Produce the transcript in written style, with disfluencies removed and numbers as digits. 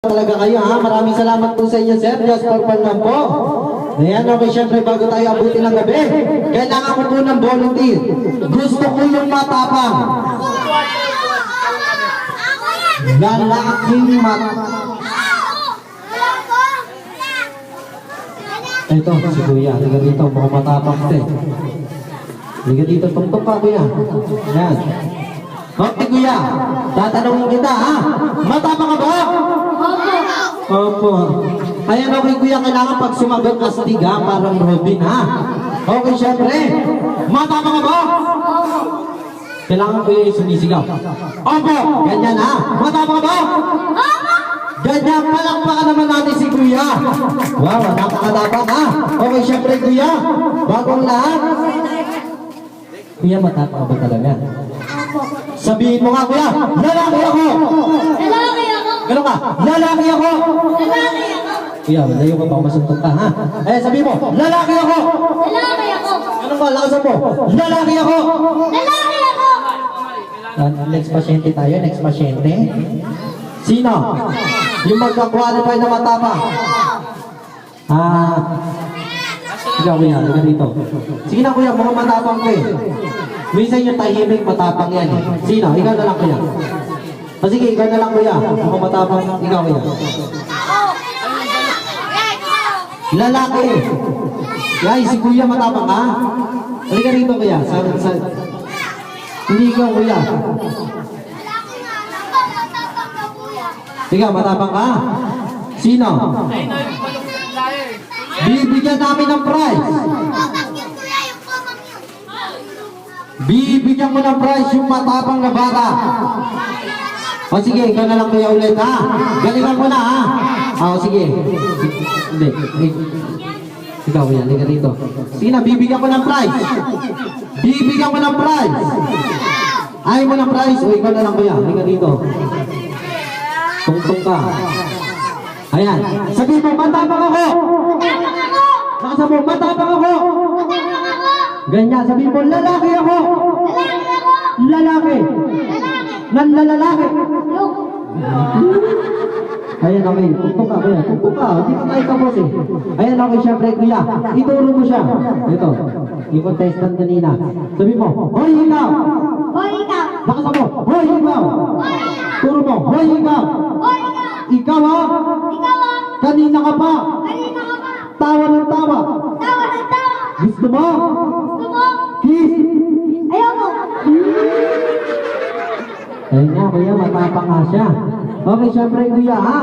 Talaga kayo ha. Maraming salamat po sa inyo, sir. Just for fun lang po. Ayan, okay, syempre bago tayo abutin ng gabi, kailangan ko po ng volunteer. Gusto ko yung matapang. Lalaking Ito, si Kuya. Liga dito, mukhang matapang ito. Liga dito, tungtok ka, Kuya. Ayan. Okay, Kuya. Tatanungin kita, ha? Matapang ka ba? Opo. Ayan, okay, Kuya. Kailangan pag sumagot astiga, parang Robin, ha? Okay, syempre. Matapang ka ba? Kailangan, Kuya, sumisigaw. Opo. Ganyan, ha? Matapang ka ba? Ganyan, palakpakan naman natin si Kuya. Wow, napakatapang, ha? Okay, syempre, Kuya. Bagong lahat. Kuya, matapang ba talaga? Sabihin mo nga, Kuya, lalaki ako! Lalaki ako! Gano'n ka, lalaki ako! Lalaki ako! Kuya, malayo ka pa, masuntok ka, ha? Eh, sabihin mo, lalaki ako! Lalaki ako! Gano'n ka, lakasan mo, lalaki ako! Lalaki ako! Next pasyente tayo, next pasyente. Sino? Yung magka-qualify na matapang. Ikaw, Kuya, liga dito. Sige na, Kuya, mukhang matapang ko eh. Minsan yung tahimik, matapang yan eh. Sino? Ikaw na lang, Kuya. Sige, ikaw na lang, Kuya. Mukhang matapang, ikaw, Kuya. Lalaki. Guys, si Kuya matapang ka? Halika rito, Kuya. Hindi ikaw, Kuya. Ikaw, matapang ka? Sino? Bibigyan namin ng prize. Bibigyan mo ng prize yung matapang na bata. O sige, ikaw na lang, Kuya, ulit, ha? Galingan mo na, ha? O sige. Hindi. Ikaw, Kuya, liga dito. Sige na, bibigyan ko ng prize. Bibigyan ko ng prize. Ayaw mo ng prize? O ikaw na lang, Kuya, liga dito. Tungtong ka. Ayan. Sabihin mo, matapang ako. Nakasabi mo, matapang ako. Ganyan, sabihin mo, lalaki ako. Lalaki. Nanlalalaki. Ayan, okay. Tungtong ka, Kuya. Tungtong ka. Hindi ka tayo tapos eh. Ayan, okay, syempre, Kuya. Ituro mo siya. Ito. Yung contestant kanina. Sabihin mo, hoy, ikaw. Hoy, ikaw! Nakasabi mo, hoy, ikaw. Turo mo, hoy, ikaw. Hoy, ikaw! Ikaw, ha? Ikaw ah! Kanina ka pa. Kanina ka pa! Tawa ng tawa. Tawa ng tawa! Gusto mo? Gusto mo? Kiss. Ayoko! Ayun nga, Kuya, matapang nga siya. Okay, syempre, Kuya, ha?